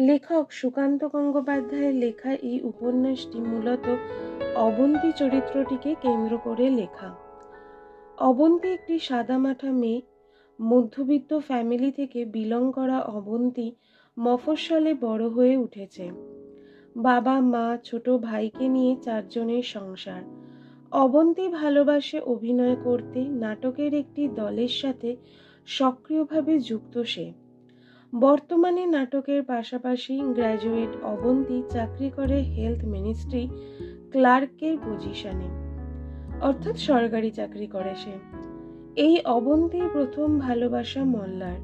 লেখক সুকান্ত গঙ্গোপাধ্যায়ের লেখা এই উপন্যাসটি মূলত অবন্তী চরিত্রটিকে কেন্দ্র করে লেখা। অবন্তী একটি সাদামাটা মেয়ে। মধ্যবিত্ত ফ্যামিলি থেকে বিলং করা অবন্তী মফস্বলে বড় হয়ে উঠেছে। বাবা, মা, ছোট ভাইকে নিয়ে 4 জনের সংসার। অবন্তী ভালোবাসে অভিনয় করতে। নাটকের একটি দলের সাথে সক্রিয়ভাবে যুক্ত সে। বর্তমানে নাটকের পাশাপাশি গ্র্যাজুয়েট অবন্তী চাকরি করে হেলথ মিনিস্ট্রি ক্লার্কের পজিশনে, অর্থাৎ সরকারি চাকরি করে সে। এই অবন্তীর প্রথম ভালোবাসা মল্লার।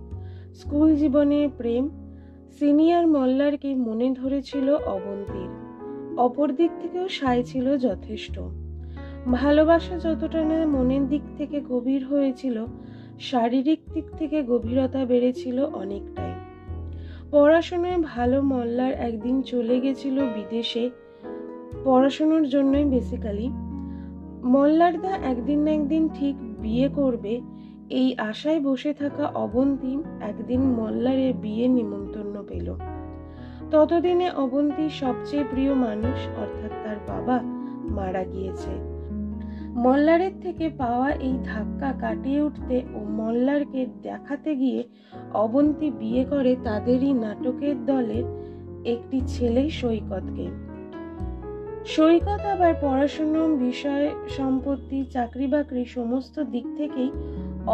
স্কুল জীবনের প্রেম। সিনিয়র মল্লারকে মনে ধরেছিল অবন্তীর। অপর দিক থেকেও সাই ছিল যথেষ্ট। ভালোবাসা যতটা না মনের দিক থেকে গভীর হয়েছিল, শারীরিক দিক থেকে গভীরতা বেড়েছিল অনেকটাই। পড়াশোনায় ভালো মল্লার একদিন চলে গেছিল বিদেশে, পড়াশোনার জন্যই বেসিক্যালি। মল্লারদা একদিন না একদিন ঠিক বিয়ে করবে, এই আশায় বসে থাকা অবন্তী একদিন মল্লারের বিয়ে নিমন্ত্রণ পেল। ততদিনে অবন্তীর সবচেয়ে প্রিয় মানুষ অর্থাৎ তার বাবা মারা গিয়েছে। মল্লারের থেকে পাওয়া এই ধাক্কা কাটিয়ে উঠতে ও মল্লারকে দেখাতে গিয়ে অবন্তী বিয়ে করে তাদেরই নাটকের দলের একটি ছেলে সৈকতকে। সৈকত আবার পড়াশুনো, বিষয়, সম্পত্তি, চাকরি বাকরি সমস্ত দিক থেকেই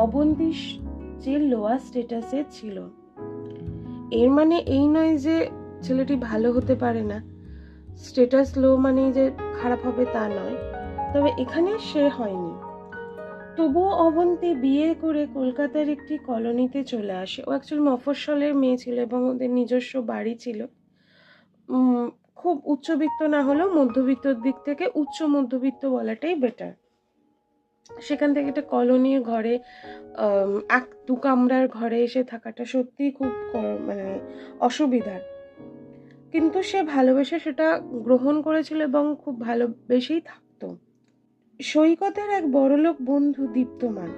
অবন্তীর যে লোয়ার স্ট্যাটাসে ছিল। এর মানে এই নয় যে ছেলেটি ভালো হতে পারে না, স্ট্যাটাস লো মানে যে খারাপ হবে তা নয়, তবে এখানে সে হয়নি। তবুও অবন্তী বিয়ে করে কলকাতার একটি কলোনিতে চলে আসে। ও অ্যাকচুয়ালি মফস্বলের মেয়ে ছিল এবং ওদের নিজস্ব বাড়ি ছিল। খুব উচ্চবিত্ত না হলেও মধ্যবিত্তর দিক থেকে উচ্চ মধ্যবিত্ত বলাটাই বেটার। সেখান থেকে একটা কলোনির ঘরে, 1-2 কামরার ঘরে এসে থাকাটা সত্যিই খুব মানে অসুবিধার, কিন্তু সে ভালোবেসে সেটা গ্রহণ করেছিল এবং খুব ভালোবেসেই থাকতো। সৈকতের এক বড়লোক বন্ধু দীপ্তমান।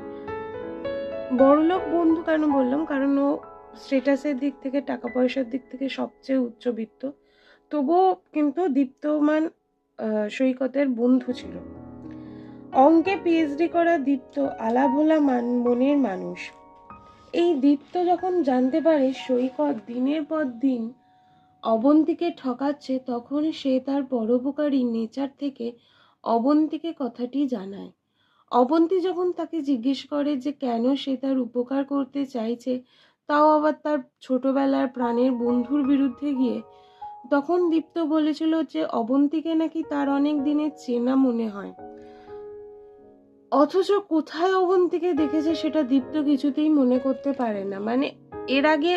বড়লোক বন্ধু কেন বললাম, কারণ ও স্ট্যাটাসের দিক থেকে, টাকা পয়সার দিক থেকে সবচেয়ে উচ্চবিত্ত। তবুও কিন্তু দীপ্তমান সৈকতের বন্ধু ছিল। অঙ্কে পিএইচডি করা দীপ্ত আলাভোলা মনের মানুষ। এই দীপ্ত যখন জানতে পারে সৈকত দিনের পর দিন অবন্তীকে ঠকাচ্ছে, তখন সে তার পরোপকারী নেচার থেকে অবন্তীকে কথাটি জানায়। অবন্তী যখন তাকে জিজ্ঞেস করে যে কেন সে তার উপকার করতে চাইছে, তাও আবার তার ছোটবেলার প্রাণের বন্ধুর বিরুদ্ধে গিয়ে, তখন দীপ্ত বলেছিল যে অবন্তীকে নাকি তার অনেক দিনের চেনা মনে হয়। অথচ কোথায় অবন্তীকে দেখেছে সেটা দীপ্ত কিছুতেই মনে করতে পারে না। মানে এর আগে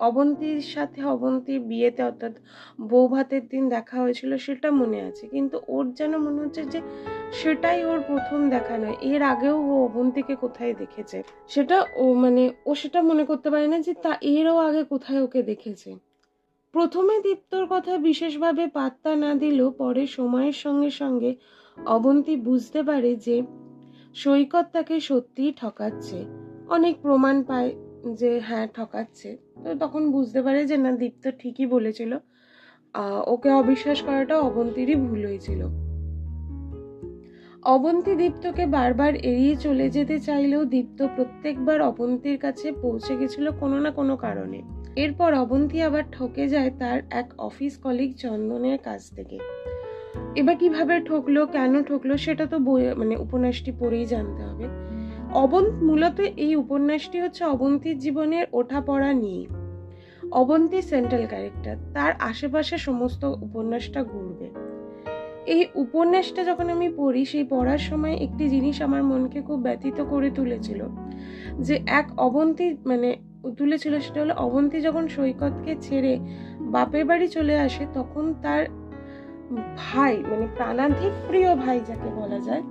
অবন্তীর সাথে অবন্তীর বিয়েতে অর্থাৎ বউ ভাতের দিন দেখা হয়েছিল সেটা মনে আছে, কিন্তু ওর যেন মনে হচ্ছে যে সেটাই ওর প্রথম দেখা নয়, এর আগেও ও অবন্তীকে কোথায় দেখেছে সেটা ও সেটা মনে করতে পারে না যে তা এরও আগে কোথায় ওকে দেখেছে। প্রথমে দীপ্তর কথা বিশেষভাবে পাত্তা না দিলেও পরে সময়ের সঙ্গে সঙ্গে অবন্তী বুঝতে পারে যে সৈকত তাকে সত্যিই ঠকাচ্ছে। অনেক প্রমাণ পায় যে হ্যাঁ ঠকাচ্ছে, তো তখন বুঝতে পারে যে না, দীপ্ত ঠিকই বলেছিল, ওকে অবিশ্বাস করাটা অবন্তীরই ভুল হয়েছিল। অবন্তী দীপ্তকে বারবার এড়িয়ে চলে যেতে চাইলেও দীপ্ত প্রত্যেকবার অবন্তীর কাছে পৌঁছে গেছিল কোনো না কোনো কারণে। এরপর অবন্তী আবার ঠকে যায় তার এক অফিস কলিগ চন্দনের কাছ থেকে। এবার কিভাবে ঠকলো, কেন ঠকলো সেটা তো উপন্যাসটি পড়েই জানতে হবে। মূলত এই উপন্যাসটি হচ্ছে অবন্তীর জীবনের ওঠাপড়া নিয়ে। অবন্তী সেন্ট্রাল ক্যারেক্টার, তার আশেপাশে সমস্ত উপন্যাসটা ঘুরবে। এই উপন্যাসটা যখন আমি পড়ি, সেই পড়ার সময় একটি জিনিস আমার মনকে খুব ব্যথিত করে তুলেছিল, যে এক অবন্তী তুলেছিল, সেটা হলো অবন্তী যখন সৈকতকে ছেড়ে বাপের বাড়ি চলে আসে, তখন তার ভাই, প্রাণাধিক প্রিয় ভাই যাকে বলা যায়,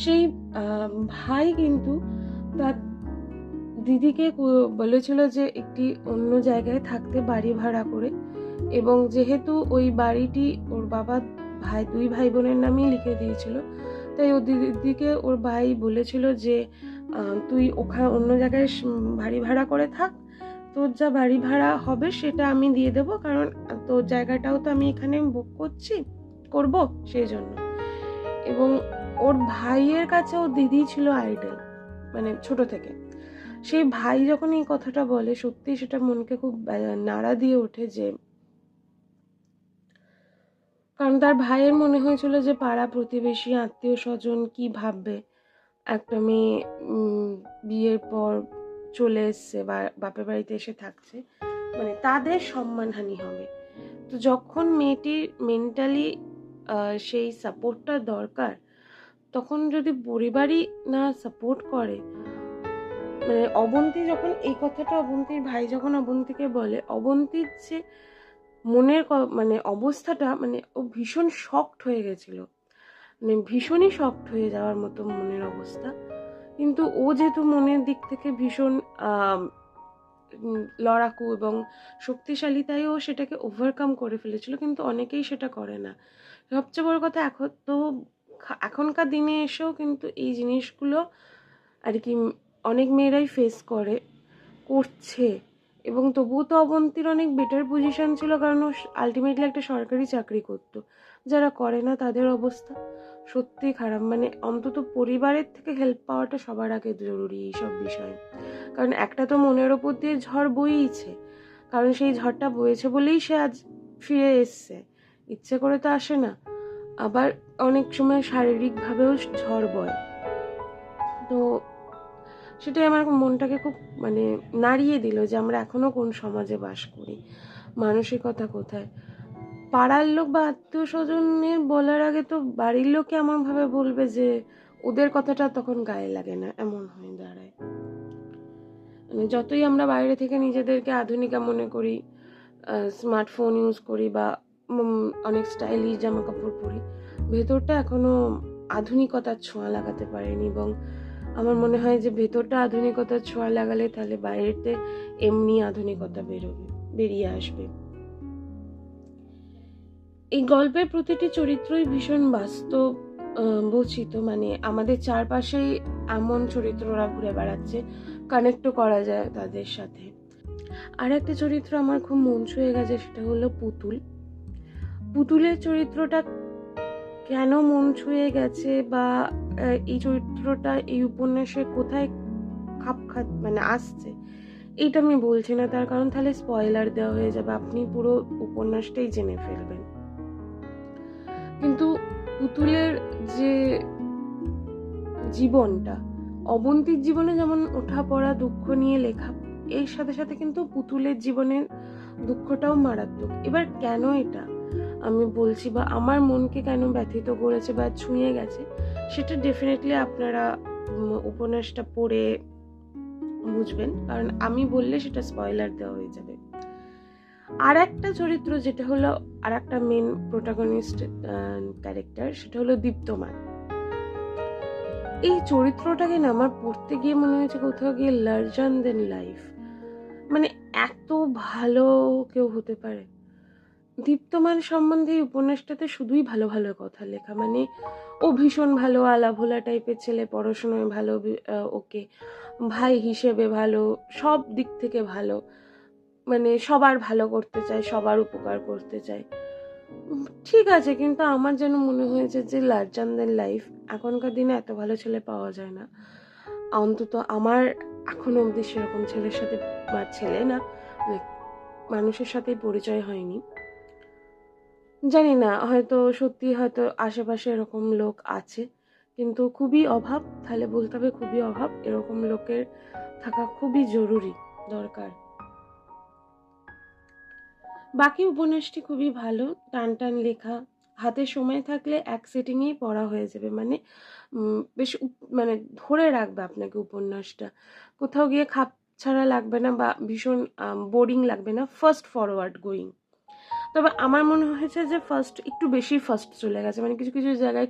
সেই ভাই কিন্তু তার দিদিকে বলেছিল যে একটি অন্য জায়গায় থাকতে বাড়ি ভাড়া করে, এবং যেহেতু ওই বাড়িটি ওর বাবা দুই ভাই বোনের নামেই লিখে দিয়েছিল, তাই ও দিদিকে ওর ভাই বলেছিল যে তুই ওখানে অন্য জায়গায় বাড়ি ভাড়া করে থাক, তোর যা বাড়ি ভাড়া হবে সেটা আমি দিয়ে দেবো, কারণ তোর জায়গাটাও তো আমি এখানে বুক করবো সেই জন্য। এবং ওর ভাইয়ের কাছে ও দিদি ছিল আইডল, মানে ছোট থেকে। সেই ভাই যখন এই কথাটা বলে, সত্যি সেটা মনকে খুব নাড়া দিয়ে ওঠে, যে কারণ তার ভাইয়ের মনে হয়েছিল যে পাড়া প্রতিবেশী আত্মীয় স্বজন কি ভাববে, একটা মেয়ে বিয়ের পর চলে এসছে বা বাপের বাড়িতে এসে থাকছে, মানে তাদের সম্মানহানি হবে। তো যখন মেয়েটির মেন্টালি সেই সাপোর্টটা দরকার, তখন যদি পরিবারই না সাপোর্ট করে, মানে অবন্তী যখন এই কথাটা অবন্তীর ভাই যখন অবন্তীকে বলে, অবন্তীর যে মনের মানে অবস্থাটা, মানে ও ভীষণ শকড হয়ে গেছিল, মানে ভীষণই শকড হয়ে যাওয়ার মতো মনের অবস্থা। কিন্তু ও যেহেতু মনের দিক থেকে ভীষণ লড়াকু এবং শক্তিশালী, তাই ও সেটাকে ওভারকাম করে ফেলেছিল, কিন্তু অনেকেই সেটা করে না। সবচেয়ে বড় কথা, এখনকার দিনে এসেও কিন্তু এই জিনিসগুলো আর কি অনেক মেয়েরাই ফেস করছে, এবং তবুও তো অবন্তীর অনেক বেটার পজিশন ছিল, কারণ ও আলটিমেটলি একটা সরকারি চাকরি করতো। যারা করে না তাদের অবস্থা সত্যি খারাপ। মানে অন্তত পরিবারের থেকে হেল্প পাওয়াটা সবার আগে জরুরি এইসব বিষয়ে, কারণ একটা তো মনের ওপর দিয়ে ঝড় বইছে, কারণ সেই ঝড়টা বয়েছে বলেই সে আজ ফিরে এসছে, ইচ্ছে করে তো আসে না। আবার অনেক সময় শারীরিকভাবেও ঝড় বয়। তো সেটাই আমার মনটাকে খুব মানে নাড়িয়ে দিল, যে আমরা এখনো কোন সমাজে বাস করি, মানসিকতা কোথায়। পাড়ার লোক বা আত্মীয় স্বজনের বলার আগে তো বাড়ির লোক এমন ভাবে বলবে যে ওদের কথাটা তখন গায়ে লাগে না, এমন হয়ে দাঁড়ায়। মানে যতই আমরা বাইরে থেকে নিজেদেরকে আধুনিকা মনে করি, স্মার্টফোন ইউজ করি বা অনেক স্টাইলিশ জামা কাপড় পরি, ভেতরটা এখনো আধুনিকতার ছোঁয়া লাগাতে পারেনি। এবং আমার মনে হয় যে ভেতরটা আধুনিকতার ছোঁয়া লাগালে তাহলে বাইরেতে এমনি আধুনিকতা বেরিয়ে আসবে। এই গল্পের প্রতিটি চরিত্রই ভীষণ বাস্তব বচিত, মানে আমাদের চারপাশেই এমন চরিত্ররা ঘুরে বেড়াচ্ছে, কানেক্টও করা যায় তাদের সাথে। আর একটা চরিত্র আমার খুব মন ছুঁয়ে গেছে, সেটা হলো পুতুলের চরিত্রটা কেন মন ছুঁয়ে গেছে, বা এই চরিত্রটা এই উপন্যাসে কোথায় মানে আসছে, এইটা আমি বলছি না, তার কারণ তাহলে স্পয়লার দেওয়া হয়ে যাবে, আপনি পুরো উপন্যাসটাই জেনে ফেলবেন। কিন্তু পুতুলের যে জীবনটা, অবন্তীর জীবনে যেমন ওঠা পড়া দুঃখ নিয়ে লেখা, এর সাথে সাথে কিন্তু পুতুলের জীবনের দুঃখটাও মারাত্মক। এবার কেন এটা আমি বলছি, বা আমার মনকে কেন ব্যথিত করেছে বা ছুঁয়ে গেছে, সেটা ডেফিনেটলি আপনারা উপন্যাসটা পড়ে বুঝবেন, কারণ আমি বললে সেটা স্পয়লার দেওয়া হয়ে যাবে। আর একটা চরিত্র যেটা হলো আর একটা মেন প্রোটাগনিস্ট ক্যারেক্টার, সেটা হলো দীপ্তমান। এই চরিত্রটাকে না আমার পড়তে গিয়ে মনে হয়েছে কোথাও গিয়ে লার্জার দেন লাইফ, মানে এত ভালো কেউ হতে পারে। দীপ্তমান সম্বন্ধে এই উপন্যাসটাতে শুধুই ভালো ভালো কথা লেখা, মানে ও ভীষণ ভালো আলাভোলা টাইপের ছেলে, পড়াশোনায় ভালো, ওকে ভাই হিসেবে ভালো, সব দিক থেকে ভালো, মানে সবার ভালো করতে চায়, সবার উপকার করতে চায়, ঠিক আছে। কিন্তু আমার যেন মনে হয়েছে যে লার্জার দেন লাইফ এখনকার দিনে এত ভালো ছেলে পাওয়া যায় না, অন্তত আমার এখনো অবধি সেরকম ছেলের সাথে, বা ছেলে না মানুষের সাথে পরিচয় হয়নি। জানি না, হয়তো সত্যি হয়তো আশেপাশে এরকম লোক আছে, কিন্তু খুবই অভাব, তাহলে বলতে হবে খুবই অভাব। এরকম লোকের থাকা খুবই জরুরি, দরকার। বাকি উপন্যাসটি খুবই ভালো, টান টান লেখা, হাতে সময় থাকলে এক সিটিংয়েই পড়া হয়ে যাবে, মানে বেশ মানে ধরে রাখবে আপনাকে উপন্যাসটা, কোথাও গিয়ে খাপ ছাড়া লাগবে না বা ভীষণ বোরিং লাগবে না, ফার্স্ট ফরওয়ার্ড গোয়িং। তবে আমার মনে হয়েছে যে একটু বেশি ফার্স্ট চলে গেছে, মানে কিছু কিছু জায়গায়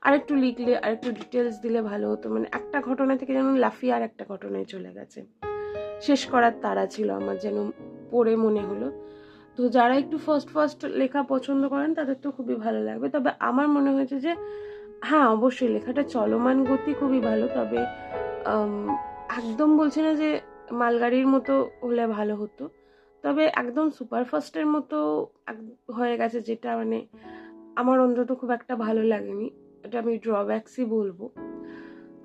আরেকটু লিখলে আরেকটু ডিটেলস দিলে ভালো হতো, মানে একটা ঘটনা থেকে যেমন লাফিয়ে আর একটা ঘটনায় চলে গেছে। শেষ করার তাড়া ছিল আমার, যেন পড়ে মনে হলো। তো যারা একটু ফার্স্ট লেখা পছন্দ করেন তাদের তো খুবই ভালো লাগবে। তবে আমার মনে হয়েছে যে হ্যাঁ, অবশ্যই লেখাটা চলমান গতি খুবই ভালো, তবে একদম বলছি না যে মালগাড়ির মতো হলে ভালো হতো, তবে একদম সুপারফাস্টের মতো হয়ে গেছে, যেটা মানে আমার অন্তত খুব একটা ভালো লাগেনি। এটা আমি ড্রব্যাক্সই বলবো।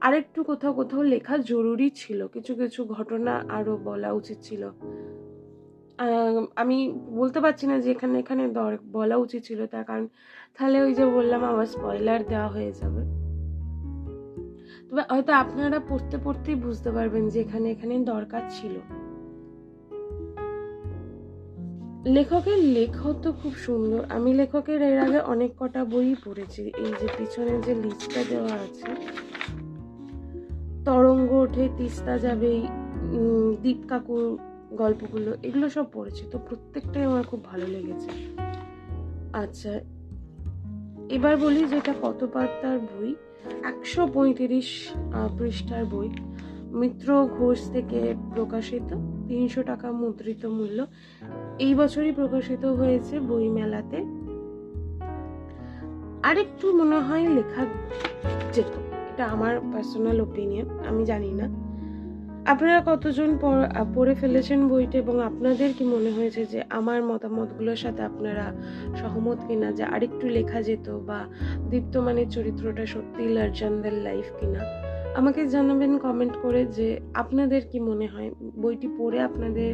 আরেকটু কোথাও কোথাও লেখা জরুরি ছিল, কিছু কিছু ঘটনা আরো বলা উচিত ছিল। আমি বলতে পারছি না যে এখানে এখানে বলা উচিত ছিল, তার কারণ তাহলে ওই যে বললাম আমার স্পয়লার দেওয়া হয়ে যাবে। তবে হয়তো আপনারা পড়তে পড়তেই বুঝতে পারবেন যে এখানে এখানে দরকার ছিল। লেখকের লেখক তো খুব সুন্দর। আমি লেখকের এর আগে অনেক কটা বই পড়েছি। এই যে পিছনে যে লিস্টটা দেওয়া আছে, তরঙ্গ ওঠে, তিস্তা যাবেই, দীপ কাকুর গল্পগুলো, এগুলো সব পড়েছি, তো প্রত্যেকটাই আমার খুব ভালো লেগেছে। আচ্ছা, এবার বলি যেটা কত পাতার বই। 135 পৃষ্ঠার বই, মিত্র ঘোষ থেকে প্রকাশিত, 300 টাকা মুদ্রিত মূল্য। এই বছরই প্রকাশিত হয়েছে বই মেলাতে। আরেকটু মনে হয় লেখা যেত, এটা আমার পার্সোনাল ওপিনিয়ন, আমি জানি না আপনারা কতজন পড়ে ফেলেছেন বইটা এবং আপনাদের কি মনে হয়েছে যে আমার মতামতগুলোর সাথে আপনারা সহমত কিনা, যে আরেকটু লেখা যেত, বা দীপ্তমানের চরিত্রটা সত্যি লার্জার লাইফ কিনা। আমাকে জানাবেন কমেন্ট করে যে আপনাদের কি মনে হয়, বইটি পড়ে আপনাদের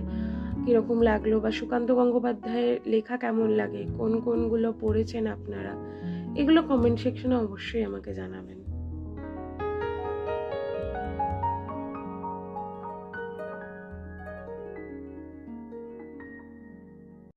কিরকম লাগলো, বা সুকান্ত গঙ্গোপাধ্যায়ের লেখা কেমন লাগে, কোন কোনগুলো পড়েছেন আপনারা, এগুলো কমেন্ট সেকশনে অবশ্যই আমাকে জানাবেন।